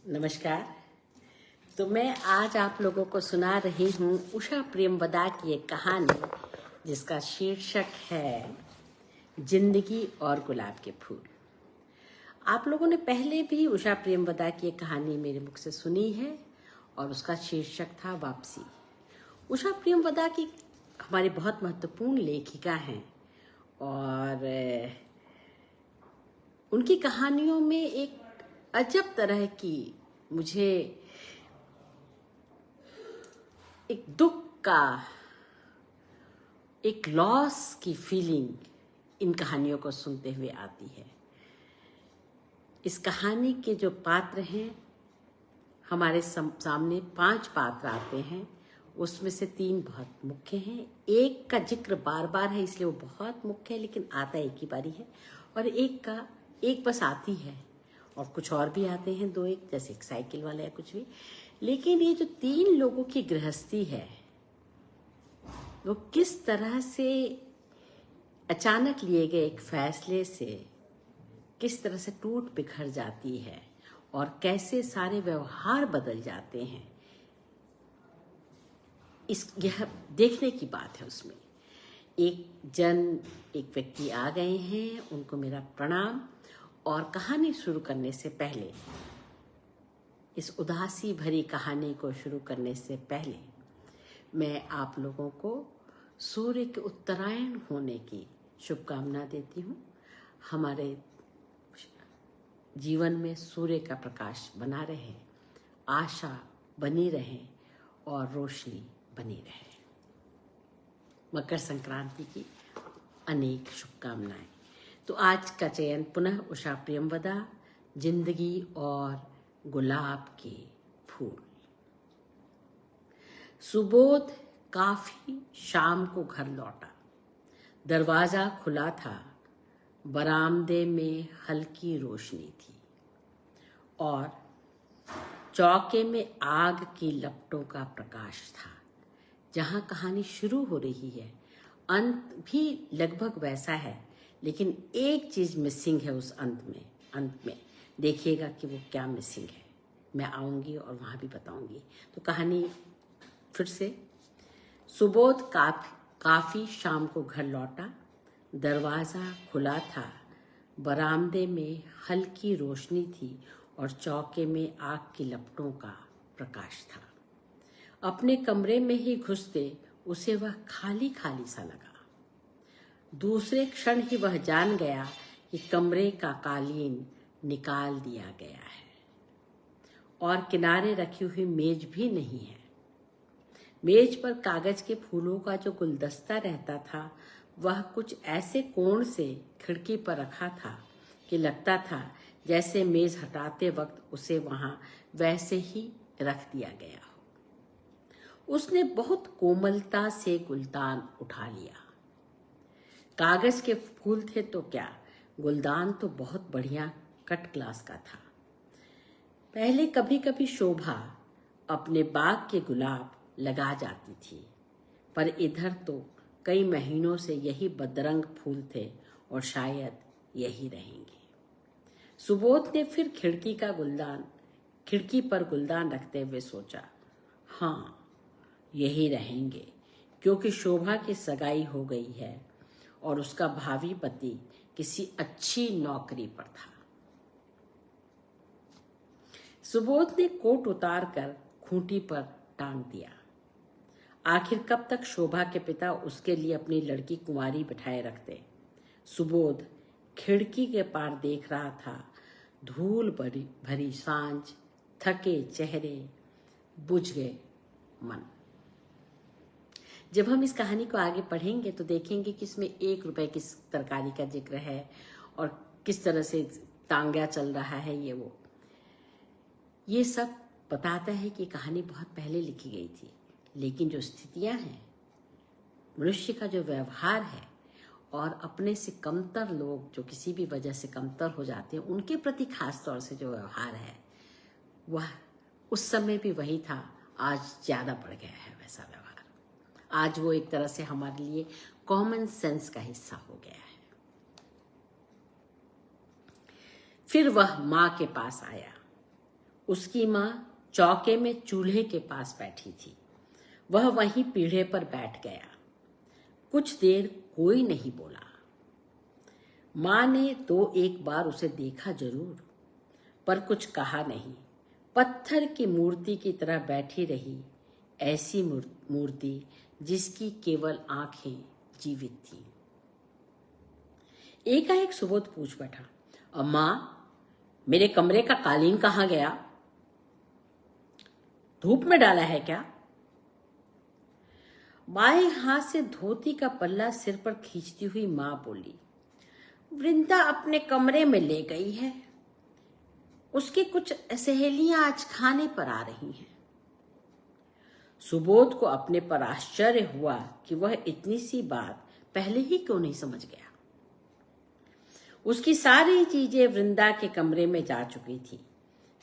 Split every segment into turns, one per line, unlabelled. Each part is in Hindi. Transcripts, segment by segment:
नमस्कार। तो मैं आज आप लोगों को सुना रही हूँ उषा प्रेमवदा की एक कहानी जिसका शीर्षक है जिंदगी और गुलाब के फूल। आप लोगों ने पहले भी उषा प्रेमवदा की एक कहानी मेरे मुख से सुनी है और उसका शीर्षक था वापसी। उषा प्रेमवदा की हमारी बहुत महत्वपूर्ण लेखिका हैं और उनकी कहानियों में एक अजब तरह की मुझे एक दुख का, एक लॉस की फीलिंग इन कहानियों को सुनते हुए आती है। इस कहानी के जो पात्र हैं, हमारे सामने 5 पात्र आते हैं, उसमें से 3 बहुत मुख्य हैं। एक का जिक्र बार बार है इसलिए वो बहुत मुख्य है, लेकिन आता एक ही बारी है। और एक बस आती है और कुछ और भी आते हैं 2-1, जैसे एक साइकिल वाला या कुछ भी। लेकिन ये जो 3 लोगों की गृहस्थी है वो किस तरह से अचानक लिए गए एक फैसले से किस तरह से टूट बिखर जाती है और कैसे सारे व्यवहार बदल जाते हैं, यह देखने की बात है। उसमें एक व्यक्ति आ गए हैं, उनको मेरा प्रणाम। और कहानी शुरू करने से पहले, इस उदासी भरी कहानी को शुरू करने से पहले, मैं आप लोगों को सूर्य के उत्तरायण होने की शुभकामना देती हूँ। हमारे जीवन में सूर्य का प्रकाश बना रहे, आशा बनी रहे और रोशनी बनी रहे। मकर संक्रांति की अनेक शुभकामनाएं। तो आज का चयन पुनः उषा प्रेमवदा, जिंदगी और गुलाब के फूल। सुबोध काफी शाम को घर लौटा। दरवाजा खुला था, बरामदे में हल्की रोशनी थी और चौके में आग की लपटों का प्रकाश था। जहां कहानी शुरू हो रही है, अंत भी लगभग वैसा है, लेकिन एक चीज मिसिंग है उस अंत में देखिएगा कि वो क्या मिसिंग है। मैं आऊंगी और वहां भी बताऊंगी। तो कहानी फिर से। सुबोध काफी शाम को घर लौटा। दरवाजा खुला था, बरामदे में हल्की रोशनी थी और चौके में आग की लपटों का प्रकाश था। अपने कमरे में ही घुसते उसे वह खाली खाली सा लगा। दूसरे क्षण ही वह जान गया कि कमरे का कालीन निकाल दिया गया है और किनारे रखी हुई मेज भी नहीं है। मेज पर कागज के फूलों का जो गुलदस्ता रहता था, वह कुछ ऐसे कोण से खिड़की पर रखा था कि लगता था जैसे मेज हटाते वक्त उसे वहां वैसे ही रख दिया गया हो। उसने बहुत कोमलता से गुलदान उठा लिया। कागज के फूल थे तो क्या, गुलदान तो बहुत बढ़िया कट ग्लास का था। पहले कभी कभी शोभा अपने बाग के गुलाब लगा जाती थी, पर इधर तो कई महीनों से यही बदरंग फूल थे और शायद यही रहेंगे। सुबोध ने फिर खिड़की पर गुलदान रखते हुए सोचा, हाँ, यही रहेंगे, क्योंकि शोभा की सगाई हो गई है और उसका भावी पति किसी अच्छी नौकरी पर था। सुबोध ने कोट उतार कर खूंटी पर टांग दिया। आखिर कब तक शोभा के पिता उसके लिए अपनी लड़की कुंवारी बिठाए रखते। सुबोध खिड़की के पार देख रहा था। धूल भरी सांझ, थके चेहरे, बुझ गए मन। जब हम इस कहानी को आगे पढ़ेंगे तो देखेंगे कि इसमें 1 रुपए की तरकारी का जिक्र है और किस तरह से तांगा चल रहा है। ये सब बताता है कि कहानी बहुत पहले लिखी गई थी, लेकिन जो स्थितियां हैं, मनुष्य का जो व्यवहार है और अपने से कमतर लोग जो किसी भी वजह से कमतर हो जाते हैं, उनके प्रति खास तौर से जो व्यवहार है, वह उस समय भी वही था, आज ज्यादा बढ़ गया है वैसा व्यवहार। आज वो एक तरह से हमारे लिए कॉमन सेंस का हिस्सा हो गया है। फिर वह मां के पास आया। उसकी माँ चौके में चूल्हे के पास बैठी थी। वह वहीं पीढ़े पर बैठ गया। कुछ देर कोई नहीं बोला। माँ ने तो एक बार उसे देखा जरूर, पर कुछ कहा नहीं। पत्थर की मूर्ति की तरह बैठी रही, ऐसी मूर्ति जिसकी केवल आंखें जीवित थी। एकाएक सुबोध पूछ बैठा, अम्मा, मेरे कमरे का कालीन कहाँ गया? धूप में डाला है क्या? बाएं हाथ से धोती का पल्ला सिर पर खींचती हुई मां बोली, वृंदा अपने कमरे में ले गई है। उसकी कुछ सहेलियां आज खाने पर आ रही हैं। सुबोध को अपने पर आश्चर्य हुआ कि वह इतनी सी बात पहले ही क्यों नहीं समझ गया। उसकी सारी चीजें वृंदा के कमरे में जा चुकी थी।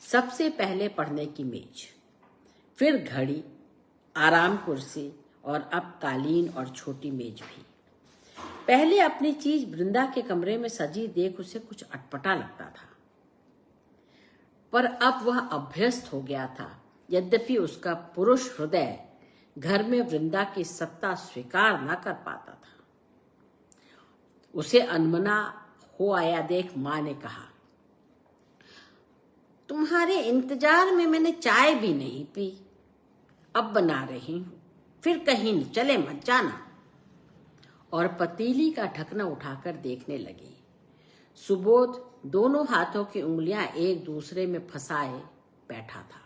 सबसे पहले पढ़ने की मेज, फिर घड़ी, आराम कुर्सी और अब कालीन और छोटी मेज भी। पहले अपनी चीज वृंदा के कमरे में सजी देख उसे कुछ अटपटा लगता था, पर अब वह अभ्यस्त हो गया था। यद्यपि उसका पुरुष हृदय घर में वृंदा की सत्ता स्वीकार न कर पाता था। उसे अनमना हो आया देख मां ने कहा, तुम्हारे इंतजार में मैंने चाय भी नहीं पी, अब बना रही हूं, फिर कहीं न चले मत जाना। और पतीली का ढकना उठाकर देखने लगी। सुबोध दोनों हाथों की उंगलियां एक दूसरे में फंसाए बैठा था।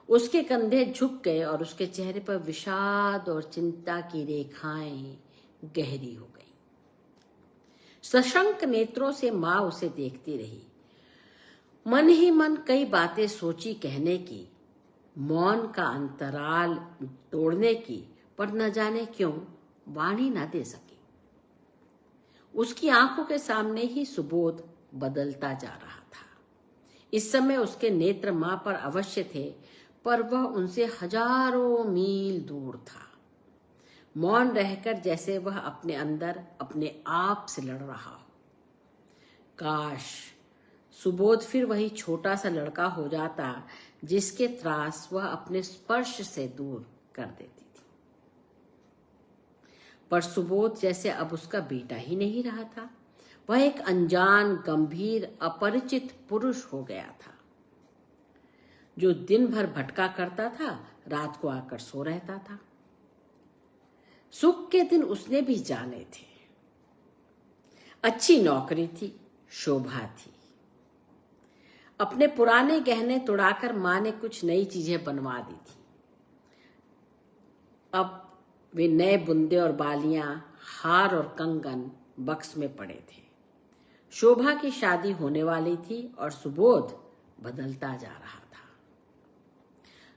उसके कंधे झुक गए और उसके चेहरे पर विषाद और चिंता की रेखाएं गहरी हो गई। सशंक नेत्रों से मां उसे देखती रही। मन ही मन कई बातें सोची कहने की, मौन का अंतराल तोड़ने की, पर न जाने क्यों वाणी न दे सकी। उसकी आंखों के सामने ही सुबोध बदलता जा रहा था। इस समय उसके नेत्र मां पर अवश्य थे, पर वह उनसे हजारों मील दूर था। मौन रहकर जैसे वह अपने अंदर अपने आप से लड़ रहा हो। काश सुबोध फिर वही छोटा सा लड़का हो जाता जिसके त्रास वह अपने स्पर्श से दूर कर देती थी। पर सुबोध जैसे अब उसका बेटा ही नहीं रहा था। वह एक अनजान, गंभीर, अपरिचित पुरुष हो गया था, जो दिन भर भटका करता था, रात को आकर सो रहता था। सुख के दिन उसने भी जाने थे। अच्छी नौकरी थी, शोभा थी। अपने पुराने गहने तुड़ाकर मां ने कुछ नई चीजें बनवा दी थी। अब वे नए बुंदे और बालियां, हार और कंगन बक्स में पड़े थे। शोभा की शादी होने वाली थी और सुबोध बदलता जा रहा था।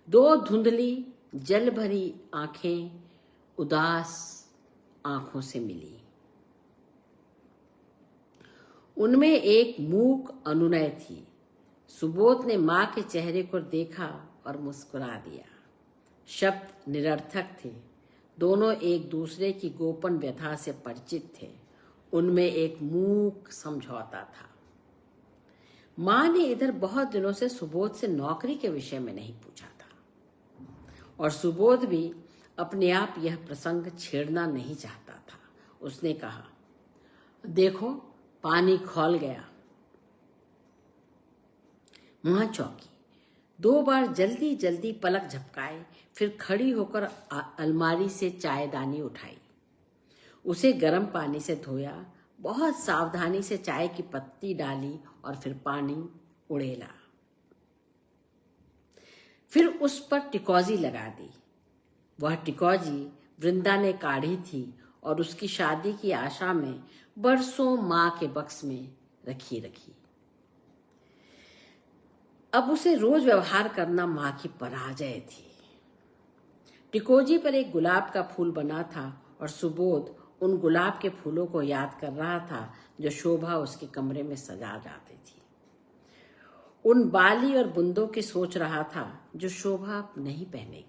दो धुंधली, जल भरी आंखें उदास आंखों से मिली। उनमें एक मूक अनुनय थी। सुबोध ने मां के चेहरे को देखा और मुस्कुरा दिया। शब्द निरर्थक थे। दोनों एक दूसरे की गोपन व्यथा से परिचित थे। उनमें एक मूक समझौता था। मां ने इधर बहुत दिनों से सुबोध से नौकरी के विषय में नहीं पूछा था, और सुबोध भी अपने आप यह प्रसंग छेड़ना नहीं चाहता था। उसने कहा, देखो पानी खौल गया। मां चौंकी। 2 बार जल्दी जल्दी पलक झपकाए, फिर खड़ी होकर अलमारी से चायदानी उठाई, उसे गर्म पानी से धोया, बहुत सावधानी से चाय की पत्ती डाली और फिर पानी उड़ेला। फिर उस पर टिकौजी लगा दी। वह टिकौजी वृंदा ने काढ़ी थी और उसकी शादी की आशा में बरसों मां के बक्स में रखी। अब उसे रोज व्यवहार करना मां की पराजय थी। टिकोजी पर एक गुलाब का फूल बना था और सुबोध उन गुलाब के फूलों को याद कर रहा था जो शोभा उसके कमरे में सजा जाती थी। उन बाली और बुंदों की सोच रहा था जो शोभा नहीं पहनेगी।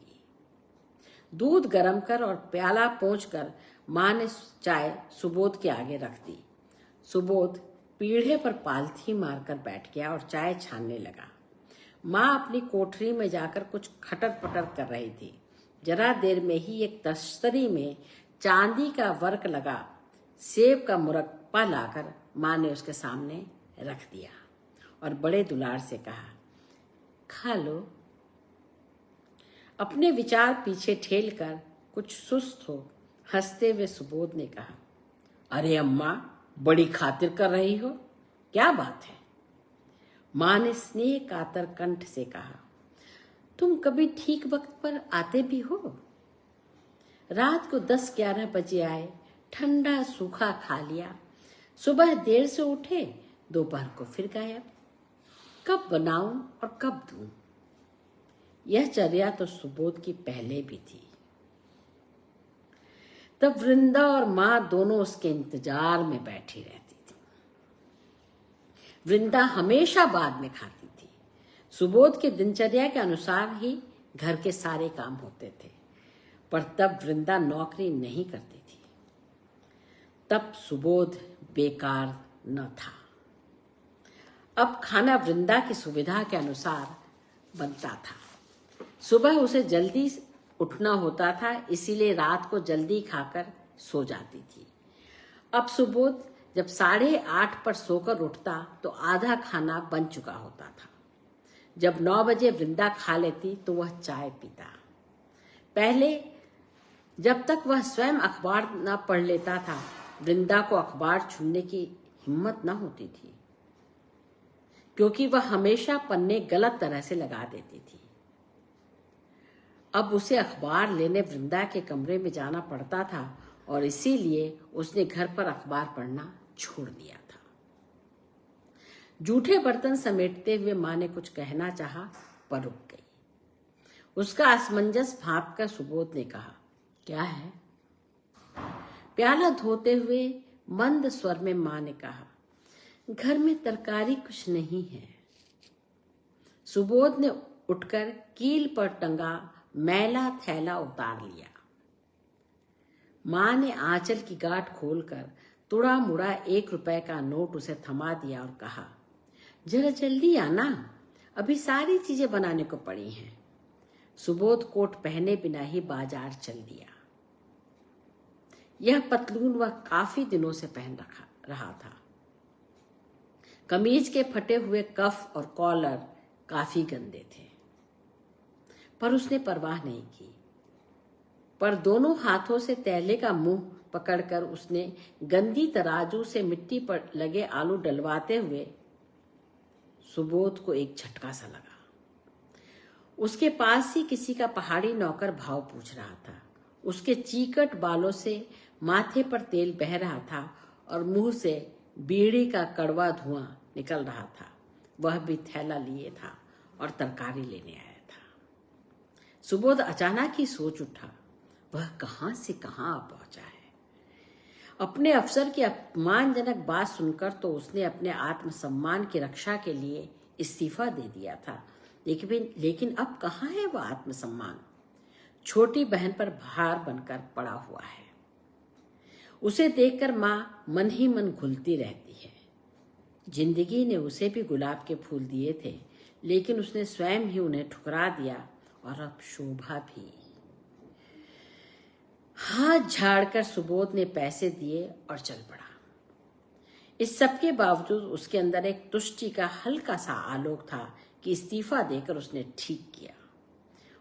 दूध गर्म कर और प्याला पोंछकर मां ने चाय सुबोध के आगे रख दी। सुबोध पीढ़े पर पालथी मारकर बैठ गया और चाय छानने लगा। माँ अपनी कोठरी में जाकर कुछ खटर पटर कर रही थी। जरा देर में ही एक तस्तरी में चांदी का वर्क लगा सेब का मुरब्बा लाकर माँ ने उसके सामने रख दिया और बड़े दुलार से कहा, खा लो। अपने विचार पीछे ठेल कर कुछ सुस्त हो हंसते हुए सुबोध ने कहा, अरे अम्मा, बड़ी खातिर कर रही हो, क्या बात है? माँ ने स्नेह कातर कंठ से कहा, तुम कभी ठीक वक्त पर आते भी हो। रात को 10-11 बजे आए, ठंडा सूखा खा लिया, सुबह देर से उठे, दोपहर को फिर गायब। कब बनाऊं और कब दूं? यह चर्या तो सुबोध की पहले भी थी। तब वृंदा और माँ दोनों उसके इंतजार में बैठी रहती थी। वृंदा हमेशा बाद में खाती थी। सुबोध के दिनचर्या के अनुसार ही घर के सारे काम होते थे, पर तब वृंदा नौकरी नहीं करती थी। तब सुबोध बेकार न था। अब खाना वृंदा की सुविधा के अनुसार बनता था। सुबह उसे जल्दी उठना होता था, इसीलिए रात को जल्दी खाकर सो जाती थी। अब सुबोध जब 8:30 पर सोकर उठता तो आधा खाना बन चुका होता था। जब 9 बजे वृंदा खा लेती तो वह चाय पीता। पहले जब तक वह स्वयं अखबार न पढ़ लेता था, वृंदा को अखबार छूने की हिम्मत न होती थी, क्योंकि वह हमेशा पन्ने गलत तरह से लगा देती थी। अब उसे अखबार लेने वृंदा के कमरे में जाना पड़ता था और इसीलिए उसने घर पर अखबार पढ़ना छोड़ दिया था। जूठे बर्तन समेटते हुए माँ ने कुछ कहना चाहा, पर रुक गई। उसका असमंजस भांपकर सुबोध ने कहा, क्या है? प्याला धोते हुए मंद स्वर में माँ ने कहा, घर में तरकारी कुछ नहीं है। सुबोध ने उठकर कील पर टंगा मैला थैला उतार लिया। माँ ने आंचल की गांठ खोलकर तुड़ा मुड़ा 1 रुपए का नोट उसे थमा दिया और कहा, जरा जल्दी आना, अभी सारी चीजें बनाने को पड़ी हैं। सुबोध कोट पहने बिना ही बाजार चल दिया। यह पतलून वह काफी दिनों से पहन रहा था। कमीज के फटे हुए कफ और कॉलर काफी गंदे थे, पर उसने परवाह नहीं की। पर दोनों हाथों से तैले का मुंह पकड़कर उसने गंदी तराजू से मिट्टी पर लगे आलू डलवाते हुए सुबोध को एक झटका सा लगा। उसके पास ही किसी का पहाड़ी नौकर भाव पूछ रहा था। उसके चीकट बालों से माथे पर तेल बह रहा था और मुंह से बीड़ी का कड़वा धुआं निकल रहा था। वह भी थैला लिए था और तरकारी लेने आया था। सुबोध अचानक ही सोच उठा, वह कहां से कहां पहुंचा है। अपने अफसर की अपमानजनक बात सुनकर तो उसने अपने आत्मसम्मान की रक्षा के लिए इस्तीफा दे दिया था, लेकिन अब कहां है वह आत्मसम्मान? छोटी बहन पर भार बनकर पड़ा हुआ है। उसे देखकर माँ मन ही मन घुलती रहती है। जिंदगी ने उसे भी गुलाब के फूल दिए थे, लेकिन उसने स्वयं ही उन्हें ठुकरा दिया, और अब शोभा भी। हाथ झाड़कर सुबोध ने पैसे दिए और चल पड़ा। इस सबके बावजूद उसके अंदर एक तुष्टि का हल्का सा आलोक था कि इस्तीफा देकर उसने ठीक किया।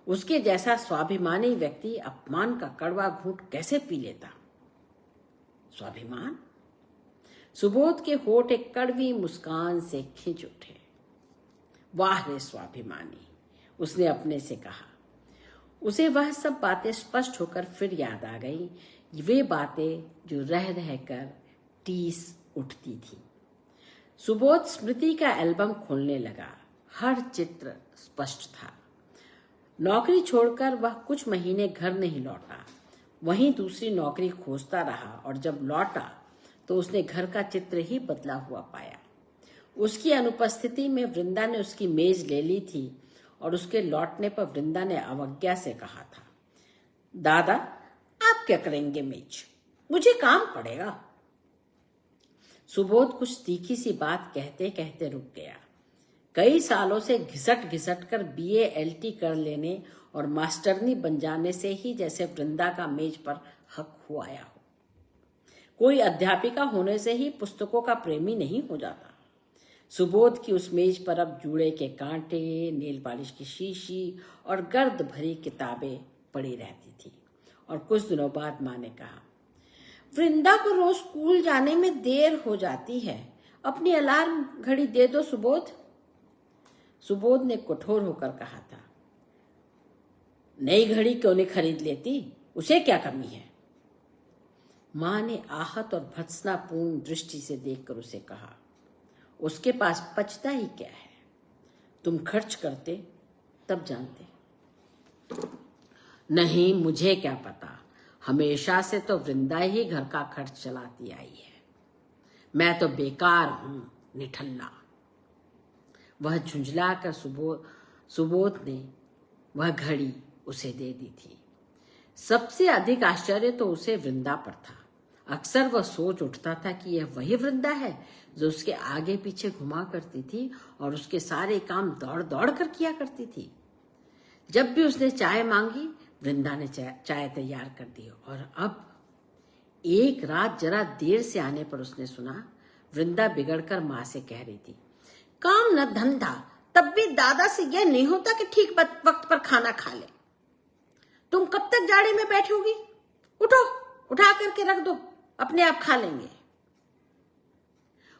उसके जैसा स्वाभिमानी व्यक्ति अपमान का कड़वा घूंट कैसे पी लेता? स्वाभिमान? सुबोध के होठ एक कड़वी मुस्कान से खिंच उठे। वाह रे स्वाभिमानी, उसने अपने से कहा। उसे वह सब बातें स्पष्ट होकर फिर याद आ गई, वे बातें जो रह रहकर टीस उठती थी। सुबोध स्मृति का एल्बम खोलने लगा। हर चित्र स्पष्ट था। नौकरी छोड़कर वह कुछ महीने घर नहीं लौटा। वहीं दूसरी नौकरी खोजता रहा, और जब लौटा तो उसने घर का चित्र ही बदला हुआ पाया। उसकी अनुपस्थिति में वृंदा ने उसकी मेज ले ली थी, और उसके लौटने पर वृंदा ने अवज्ञा से कहा था, दादा आप क्या करेंगे मेज, मुझे काम पड़ेगा। सुबोध कुछ तीखी सी बात कहते कहते रुक गया। कई सालों से घिसट घिसट कर बीए एलटी कर लेने और मास्टरनी बन जाने से ही जैसे वृंदा का मेज पर हक हो आया हो। कोई अध्यापिका होने से ही पुस्तकों का प्रेमी नहीं हो जाता। सुबोध की उस मेज पर अब जूड़े के कांटे, नेल पॉलिश की शीशी और गर्द भरी किताबें पड़ी रहती थी। और कुछ दिनों बाद माँ ने कहा, वृंदा को रोज स्कूल जाने में देर हो जाती है, अपनी अलार्म घड़ी दे दो सुबोध। सुबोध ने कठोर होकर कहा था, नई घड़ी क्यों नहीं खरीद लेती, उसे क्या कमी है। माँ ने आहत और भत्सनापूर्ण दृष्टि से देखकर उसे कहा, उसके पास बचता ही क्या है, तुम खर्च करते तब जानते। नहीं, मुझे क्या पता, हमेशा से तो वृंदा ही घर का खर्च चलाती आई है, मैं तो बेकार हूं, निठल्ला। वह झुंझला कर सुबोध ने वह घड़ी उसे दे दी थी। सबसे अधिक आश्चर्य तो उसे वृंदा पर था। अक्सर वह सोच उठता था कि यह वही वृंदा है जो उसके आगे पीछे घुमा करती थी और उसके सारे काम दौड़ दौड़ कर किया करती थी। जब भी उसने चाय मांगी, वृंदा ने चाय तैयार कर दी। और अब एक रात जरा देर से आने पर उसने सुना वृंदा बिगड़कर माँ से कह रही थी, काम न धंधा, तब भी दादा से यह नहीं होता कि ठीक वक्त पर खाना खा ले। तुम कब तक जाड़े में बैठोगी, उठो, उठा करके रख दो, अपने आप खा लेंगे।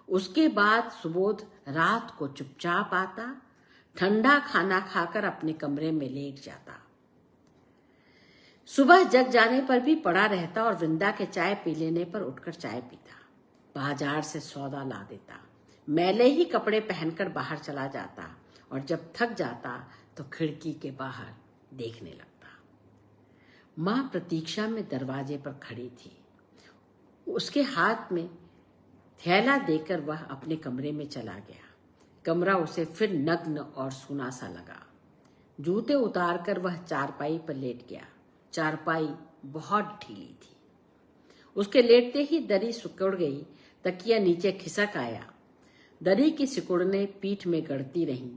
उसके बाद सुबोध रात को चुपचाप आता, ठंडा खाना खाकर अपने कमरे में लेट जाता। सुबह जग जाने पर भी पड़ा रहता और वृंदा के चाय पी लेने पर उठकर चाय पीता। बाजार से सौदा ला देता, मैले ही कपड़े पहनकर बाहर चला जाता और जब थक जाता तो खिड़की के बाहर देखने लगता। माँ प्रतीक्षा में दरवाजे पर खड़ी थी। उसके हाथ में थैला देकर वह अपने कमरे में चला गया। कमरा उसे फिर नग्न और सूना सा लगा। जूते उतारकर वह चारपाई पर लेट गया। चारपाई बहुत ढीली थी। उसके लेटते ही दरी सिकुड़ गई, तकिया नीचे खिसक आया। दरी की सिकुड़ने पीठ में गड़ती रहीं।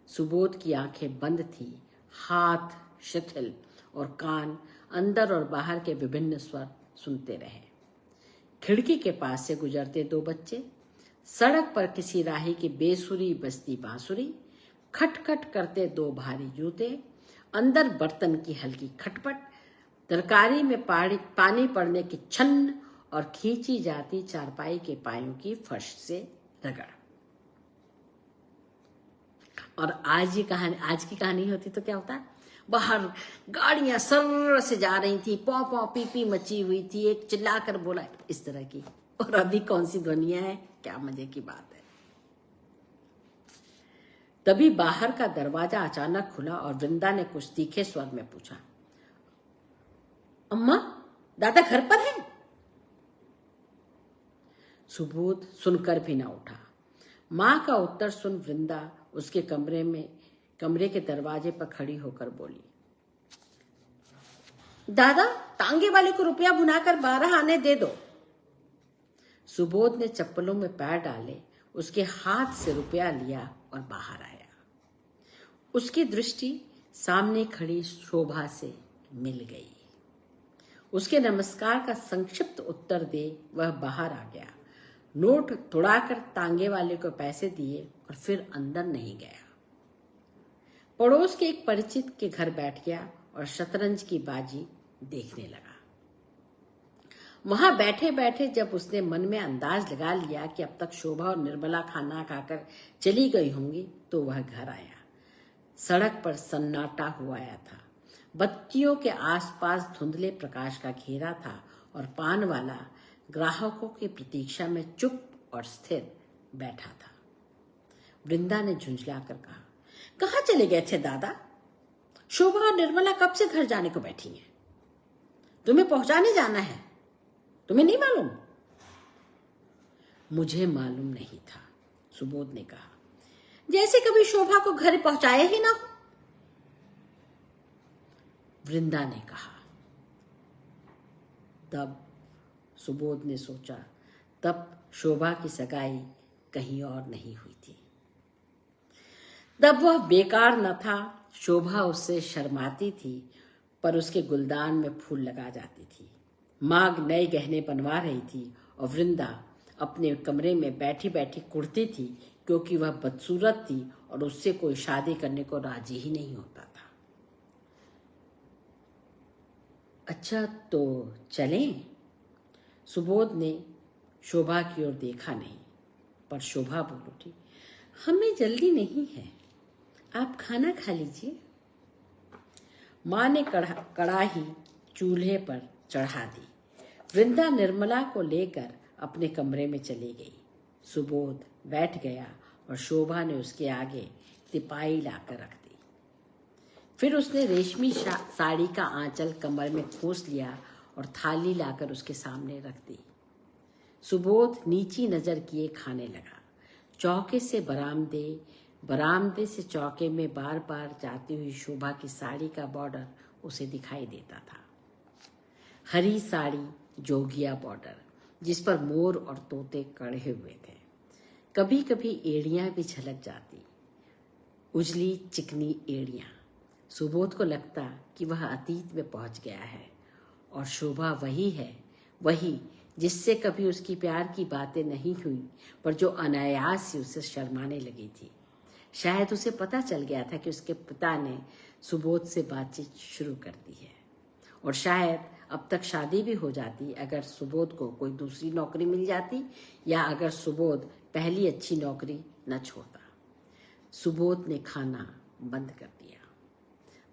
सुबोध की आंखें बंद थी, हाथ शिथिल और कान अंदर और बाहर के विभिन्न स्वर सुनते रहे। खिड़की के पास से गुजरते दो बच्चे, सड़क पर किसी राही की बेसुरी बजती बांसुरी, खटखट करते दो भारी जूते, अंदर बर्तन की हल्की खटपट, तरकारी में पानी पड़ने की छन्न और खींची जाती चारपाई के पायों की फर्श से रगड़। और आज की कहानी होती तो क्या होता, बाहर गाड़ियां सर्र से जा रही थी, पौ पौ पी पी मची हुई थी, एक चिल्लाकर बोला, इस तरह की। और अभी कौन सी ध्वनियां हैं, क्या मजे की बात है। तभी बाहर का दरवाजा अचानक खुला और वृंदा ने कुछ तीखे स्वर में पूछा, अम्मा, दादा घर पर है? सुबोध सुनकर भी ना उठा। मां का उत्तर सुन वृंदा उसके कमरे के दरवाजे पर खड़ी होकर बोली, दादा, तांगे वाले को रुपया भुनाकर 12 आने दे दो। सुबोध ने चप्पलों में पैर डाले, उसके हाथ से रुपया लिया और बाहर आया। उसकी दृष्टि सामने खड़ी शोभा से मिल गई। उसके नमस्कार का संक्षिप्त उत्तर दे वह बाहर आ गया, नोट तोड़ाकर तांगे वाले को पैसे दिए और फिर अंदर नहीं गया। पड़ोस के एक परिचित के घर बैठ गया और शतरंज की बाजी देखने लगा। वहां बैठे बैठे जब उसने मन में अंदाज लगा लिया कि अब तक शोभा और निर्मला खाना खाकर चली गई होंगी, तो वह घर आया। सड़क पर सन्नाटा हुआ आया था। बत्तियों के आसपास धुंधले प्रकाश का घेरा था और पान वाला ग्राहकों की प्रतीक्षा में चुप और स्थिर बैठा था। वृंदा ने झुंझलाकर कहा, कहाँ चले गए थे दादा? शोभा और निर्मला कब से घर जाने को बैठी हैं? तुम्हें पहुंचाने जाना है, तुम्हें नहीं मालूम? मुझे मालूम नहीं था, सुबोध ने कहा, जैसे कभी शोभा को घर पहुंचाया ही ना हो। वृंदा ने कहा। तब सुबोध ने सोचा, तब शोभा की सगाई कहीं और नहीं हुई थी। तब वह बेकार न था। शोभा उससे शर्माती थी, पर उसके गुलदान में फूल लगा जाती थी। माघ नए गहने बनवा रही थी और वृंदा अपने कमरे में बैठी बैठी कुढ़ती थी, क्योंकि वह बदसूरत थी और उससे कोई शादी करने को राजी ही नहीं होता था। अच्छा तो चलें? सुबोध ने शोभा की ओर देखा नहीं, पर शोभा बोल उठी, हमें जल्दी नहीं है, आप खाना खा लीजिए। माँ ने कड़ाही चूल्हे पर चढ़ा दी। वृंदा निर्मला को लेकर अपने कमरे में चली गई। सुबोध बैठ गया और शोभा ने उसके आगे तिपाई लाकर रख दी। फिर उसने रेशमी साड़ी का आंचल कमर में खोस लिया और थाली लाकर उसके सामने रख दी। सुबोध नीची नजर किए खाने लगा। चौके से बरामदे, बरामदे से चौके में बार बार जाती हुई शोभा की साड़ी का बॉर्डर उसे दिखाई देता था। हरी साड़ी, जोगिया बॉर्डर, जिस पर मोर और तोते कढ़े हुए थे। कभी कभी एड़ियां भी झलक जाती, उजली चिकनी एड़ियां। सुबोध को लगता कि वह अतीत में पहुंच गया है और शोभा वही है, वही जिससे कभी उसकी प्यार की बातें नहीं हुई, पर जो अनायास से उसे शर्माने लगी थी। शायद उसे पता चल गया था कि उसके पिता ने सुबोध से बातचीत शुरू कर दी है, और शायद अब तक शादी भी हो जाती अगर सुबोध को कोई दूसरी नौकरी मिल जाती, या अगर सुबोध पहली अच्छी नौकरी न छोड़ता। सुबोध ने खाना बंद कर दिया।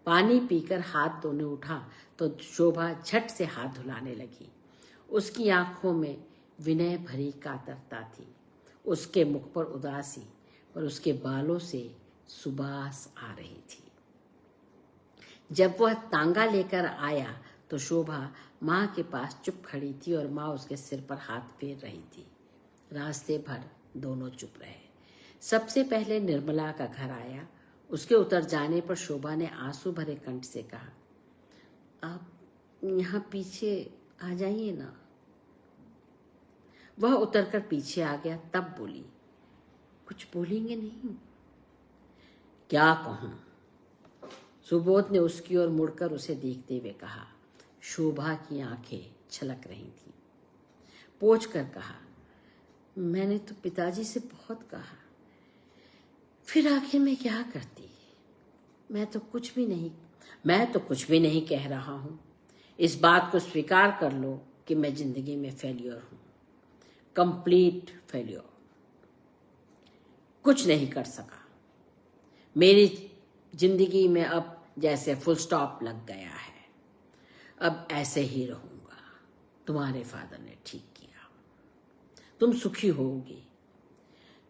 पानी पीकर हाथ धोने उठा तो शोभा झट से हाथ धुलाने लगी। उसकी आंखों में विनय भरी कातरता थी, उसके मुख पर उदासी, पर उसके बालों से सुबास आ रही थी। जब वह तांगा लेकर आया तो शोभा माँ के पास चुप खड़ी थी और माँ उसके सिर पर हाथ फेर रही थी। रास्ते भर दोनों चुप रहे। सबसे पहले निर्मला का घर आया। उसके उतर जाने पर शोभा ने आंसू भरे कंठ से कहा, आप यहाँ पीछे आ जाइए ना। वह उतरकर पीछे आ गया। तब बोली, कुछ बोलेंगे नहीं? क्या कहूं? सुबोध ने उसकी ओर मुड़कर उसे देखते हुए कहा। शोभा की आंखें छलक रही थी। पोंछ कर कहा, मैंने तो पिताजी से बहुत कहा, फिर आखिर में क्या करती? मैं तो कुछ भी नहीं कह रहा हूं। इस बात को स्वीकार कर लो कि मैं जिंदगी में फेल्योर हूं, कंप्लीट फेल्योर। कुछ नहीं कर सका। मेरी जिंदगी में अब जैसे फुल स्टॉप लग गया है। अब ऐसे ही रहूंगा। तुम्हारे फादर ने ठीक किया। तुम सुखी होगी।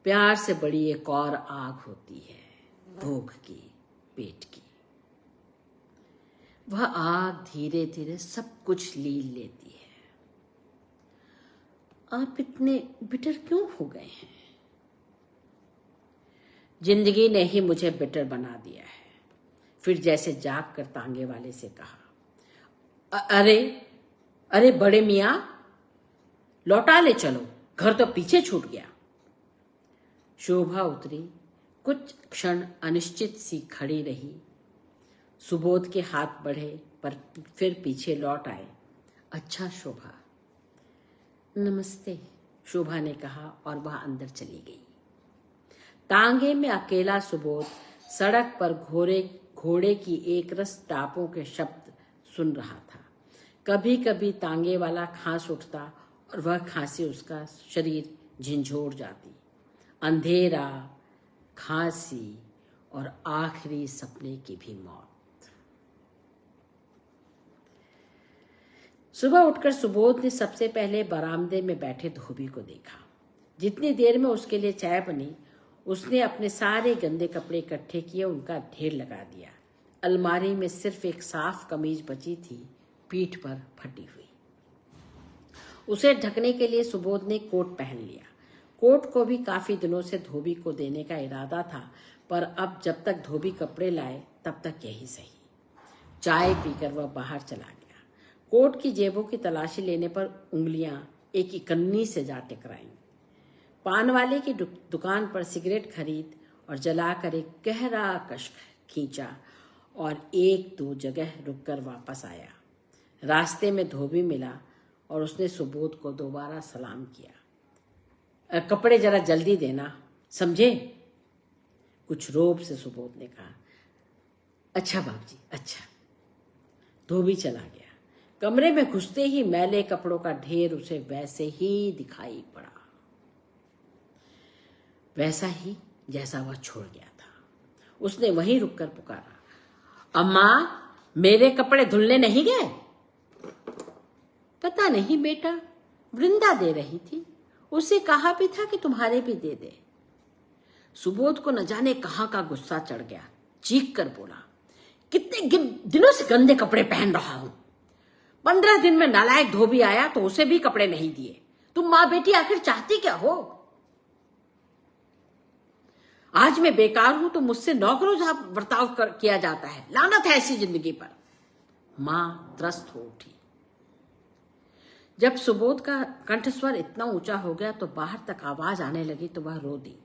प्यार से बड़ी एक और आग होती है, भूख की, पेट की। वह आग धीरे धीरे सब कुछ लील लेती है। आप इतने बिटर क्यों हो गए हैं? जिंदगी ने ही मुझे बिटर बना दिया है। फिर जैसे जाग कर तांगे वाले से कहा, अरे बड़े मियाँ, लौटा ले चलो, घर तो पीछे छूट गया। शोभा उतरी। कुछ क्षण अनिश्चित सी खड़ी रही। सुबोध के हाथ बढ़े, पर फिर पीछे लौट आए। अच्छा शोभा। नमस्ते, शोभा ने कहा और वह अंदर चली गई। तांगे में अकेला सुबोध सड़क पर घोड़े की एक रस टापों के शब्द सुन रहा था। कभी कभी तांगे वाला खांस उठता और वह खांसी उसका शरीर झंझोर जाती। अंधेरा, खांसी और आखिरी सपने की भी मौत। सुबह उठकर सुबोध ने सबसे पहले बरामदे में बैठे धोबी को देखा। जितनी देर में उसके लिए चाय बनी, उसने अपने सारे गंदे कपड़े इकट्ठे किए, उनका ढेर लगा दिया। अलमारी में सिर्फ एक साफ कमीज बची थी, पीठ पर फटी हुई। उसे ढकने के लिए सुबोध ने कोट पहन लिया। कोट को भी काफी दिनों से धोबी को देने का इरादा था, पर अब जब तक धोबी कपड़े लाए तब तक यही सही। चाय पीकर वह बाहर चला गया। कोट की जेबों की तलाशी लेने पर उंगलियां एक इकन्नी से जा टकराईं। पान वाले की दुकान पर सिगरेट खरीद और जलाकर एक गहरा कश खींचा और एक दो जगह रुककर वापस आया। रास्ते में धोबी मिला और उसने सुबोध को दोबारा सलाम किया। कपड़े जरा जल्दी देना, समझे? कुछ रोब से सुबोध ने कहा। अच्छा बाप जी, अच्छा। धोबी चला गया। कमरे में घुसते ही मैले कपड़ों का ढेर उसे वैसे ही दिखाई पड़ा, वैसा ही जैसा वह छोड़ गया था। उसने वहीं रुककर पुकारा, अम्मा, मेरे कपड़े धुलने नहीं गए? पता नहीं बेटा, वृंदा दे रही थी, उसे कहा भी था कि तुम्हारे भी दे दे। सुबोध को न जाने कहां का गुस्सा चढ़ गया। चीख कर बोला, कितने दिनों से गंदे कपड़े पहन रहा हूं। 15 दिन में नालायक धोबी आया तो उसे भी कपड़े नहीं दिए। तुम मां बेटी आखिर चाहती क्या हो? आज मैं बेकार हूं तो मुझसे नौकरों बर्ताव किया जाता है। लानत है ऐसी जिंदगी पर। मां त्रस्त हो उठी। जब सुबोध का कंठस्वर इतना ऊंचा हो गया तो बाहर तक आवाज आने लगी तो वह रो दी।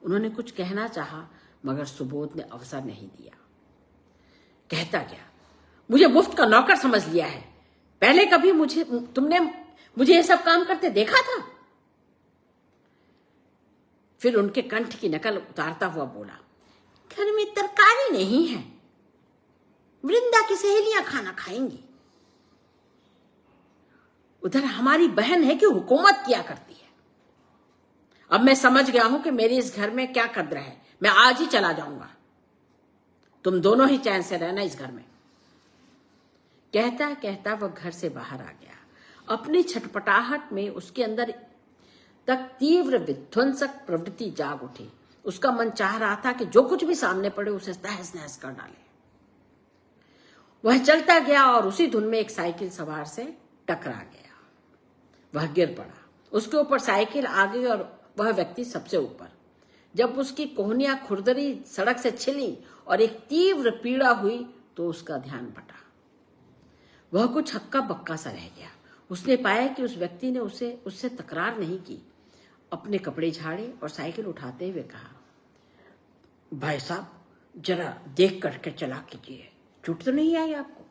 उन्होंने कुछ कहना चाहा मगर सुबोध ने अवसर नहीं दिया। कहता गया, मुझे मुफ्त का नौकर समझ लिया है। पहले कभी तुमने मुझे ये सब काम करते देखा था? फिर उनके कंठ की नकल उतारता हुआ बोला, घर में तरकारी नहीं है, वृंदा की सहेलियां खाना खाएंगी। उधर हमारी बहन है कि हुकूमत किया करती है। अब मैं समझ गया हूं कि मेरी इस घर में क्या कद्र है। मैं आज ही चला जाऊंगा। तुम दोनों ही चैन से रहना इस घर में। कहता कहता वह घर से बाहर आ गया। अपनी छटपटाहट में उसके अंदर तक तीव्र विध्वंसक प्रवृत्ति जाग उठी। उसका मन चाह रहा था कि जो कुछ भी सामने पड़े उसे तहस नहस कर डाले। वह चलता गया और उसी धुन में एक साइकिल सवार से टकरा गया। वह गिर पड़ा। उसके ऊपर साइकिल आ गई और वह व्यक्ति सबसे ऊपर। जब उसकी कोहनियां खुरदरी सड़क से छिली और एक तीव्र पीड़ा हुई तो उसका ध्यान बटा। वह कुछ हक्का बक्का सा रह गया। उसने पाया कि उस व्यक्ति ने उससे तकरार नहीं की। अपने कपड़े झाड़े और साइकिल उठाते हुए कहा, भाई साहब, जरा देख करके चला कीजिए, चोट तो नहीं आई आपको?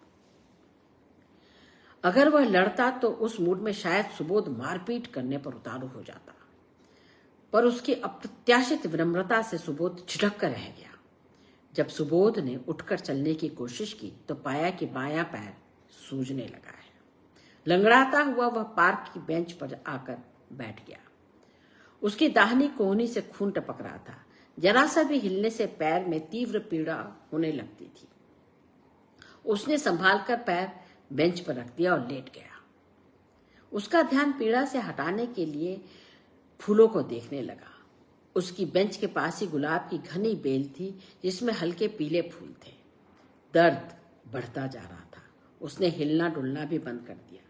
अगर वह लड़ता तो उस मूड में शायद सुबोध मारपीट करने पर उतारू हो जाता, पर उसकी अप्रत्याशित विनम्रता से सुबोध झिझक कर रह गया। जब सुबोध ने उठकर चलने की कोशिश की तो पाया कि बायां पैर सूजने लगा है। लंगड़ाता हुआ वह पार्क की बेंच पर आकर बैठ गया। उसकी दाहिनी कोहनी से खून टपक रहा था। जरा सा भी हिलने से पैर में तीव्र पीड़ा होने लगती थी। उसने संभालकर पैर बेंच पर रख दिया और लेट गया। उसका ध्यान पीड़ा से हटाने के लिए फूलों को देखने लगा। उसकी बेंच के पास ही गुलाब की घनी बेल थी जिसमें हल्के पीले फूल थे। दर्द बढ़ता जा रहा था। उसने हिलना डुलना भी बंद कर दिया।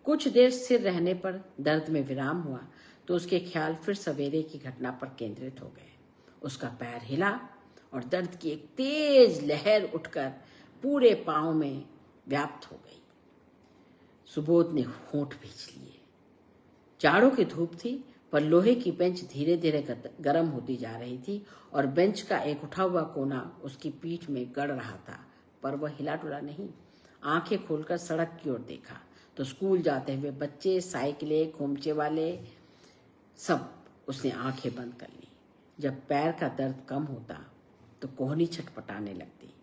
कुछ देर स्थिर रहने पर दर्द में विराम हुआ तो उसके ख्याल फिर सवेरे की घटना पर केंद्रित हो गए। उसका पैर हिला और दर्द की एक तेज लहर उठकर पूरे पांव में व्याप्त हो गई। सुबोध ने होंठ भींच लिए। जाड़ों की धूप थी पर लोहे की बेंच धीरे धीरे गर्म होती जा रही थी और बेंच का एक उठा हुआ कोना उसकी पीठ में गड़ रहा था, पर वह हिला डुला नहीं। आंखें खोलकर सड़क की ओर देखा तो स्कूल जाते हुए बच्चे, साइकिलें, खोमचे वाले, सब उसने आंखें बंद कर ली। जब पैर का दर्द कम होता तो कोहनी छटपटाने लगती,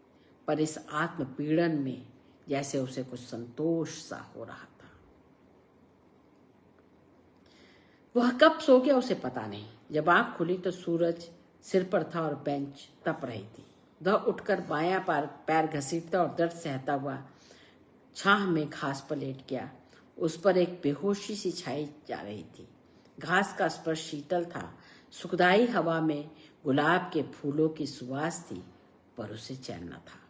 पर इस आत्म पीड़न में जैसे उसे कुछ संतोष सा हो रहा था। वह कब सो गया उसे पता नहीं। जब आंख खुली तो सूरज सिर पर था और बेंच तप रही थी। वह उठकर बायां पैर घसीटता और दर्द सहता हुआ छाह में घास पर लेट गया। उस पर एक बेहोशी सी छाई जा रही थी। घास का स्पर्श शीतल था। सुखदाई हवा में गुलाब के फूलों की सुवास थी, पर उसे चैन न था।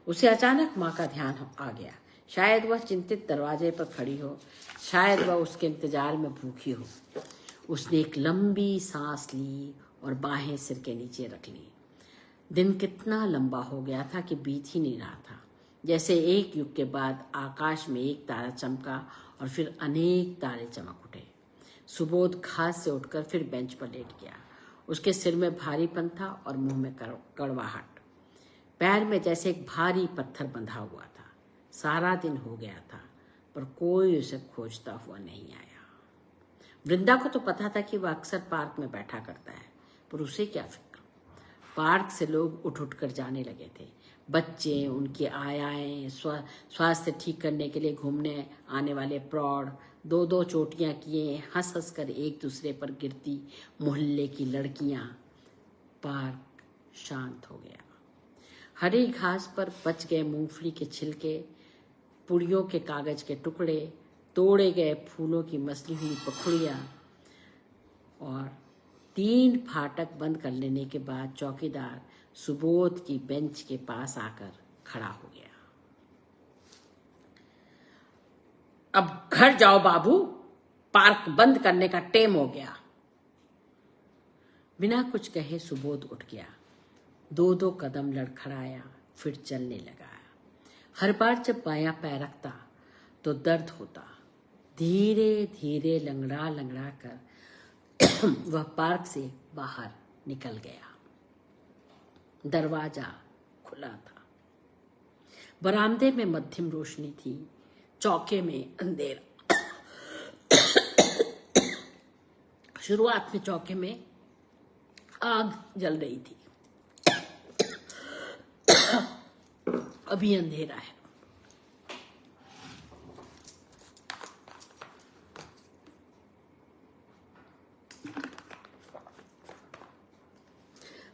उसे अचानक मां का ध्यान आ गया। शायद वह चिंतित दरवाजे पर खड़ी हो, शायद वह उसके इंतजार में भूखी हो। उसने एक लंबी सांस ली और बाहें सिर के नीचे रख ली। दिन कितना लंबा हो गया था कि बीत ही नहीं रहा था। जैसे एक युग के बाद आकाश में एक तारा चमका और फिर अनेक तारे चमक उठे। सुबोध घास से उठकर फिर बेंच पर लेट गया। उसके सिर में भारीपन था और मुंह में कड़वाहट। पैर में जैसे एक भारी पत्थर बंधा हुआ था। सारा दिन हो गया था पर कोई उसे खोजता हुआ नहीं आया। वृंदा को तो पता था कि वह अक्सर पार्क में बैठा करता है, पर उसे क्या फिक्र। पार्क से लोग उठ उठ कर जाने लगे थे। बच्चे, उनकी आयाएं, स्वास्थ्य ठीक करने के लिए घूमने आने वाले प्रौढ़, दो दो चोटियां किए हंस हंस कर एक दूसरे पर गिरती मोहल्ले की लड़कियां। पार्क शांत हो गया। हरी घास पर बच गए मूंगफली के छिलके, पुड़ियों के कागज के टुकड़े, तोड़े गए फूलों की मसली हुई पखुड़ियां, और 3 फाटक बंद कर लेने के बाद चौकीदार सुबोध की बेंच के पास आकर खड़ा हो गया। अब घर जाओ बाबू, पार्क बंद करने का टेम हो गया। बिना कुछ कहे सुबोध उठ गया। 2-2 कदम लड़खड़ाया, फिर चलने लगा। हर बार जब बायां पैर रखता तो दर्द होता। धीरे धीरे लंगड़ा लंगड़ा कर वह पार्क से बाहर निकल गया। दरवाजा खुला था। बरामदे में मध्यम रोशनी थी, चौके में अंधेरा। शुरुआत में चौके में आग जल रही थी, अभी अंधेरा है।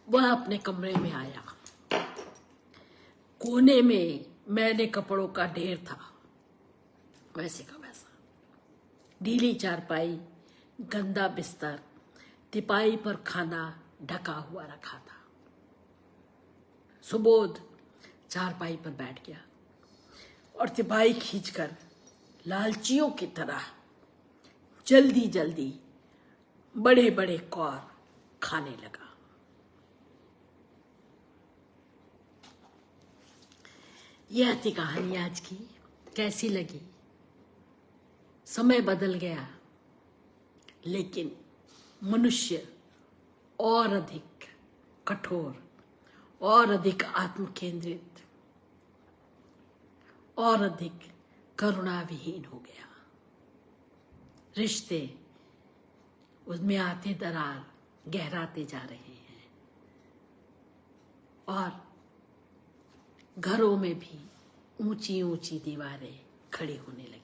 वह अपने कमरे में आया। कोने में मैले कपड़ों का ढेर था, वैसे का वैसा। ढीली चारपाई, गंदा बिस्तर, तिपाई पर खाना ढका हुआ रखा था। सुबोध चारपाई पर बैठ गया और तिपाई खींचकर लालचियों की तरह जल्दी जल्दी बड़े बड़े कौर खाने लगा। यह थी कहानी आज की। कैसी लगी? समय बदल गया, लेकिन मनुष्य और अधिक कठोर, और अधिक आत्मकेंद्रित, और अधिक करुणा विहीन हो गया। रिश्ते उसमें आते दरार गहराते जा रहे हैं, और घरों में भी ऊंची ऊंची दीवारें खड़ी होने लगी।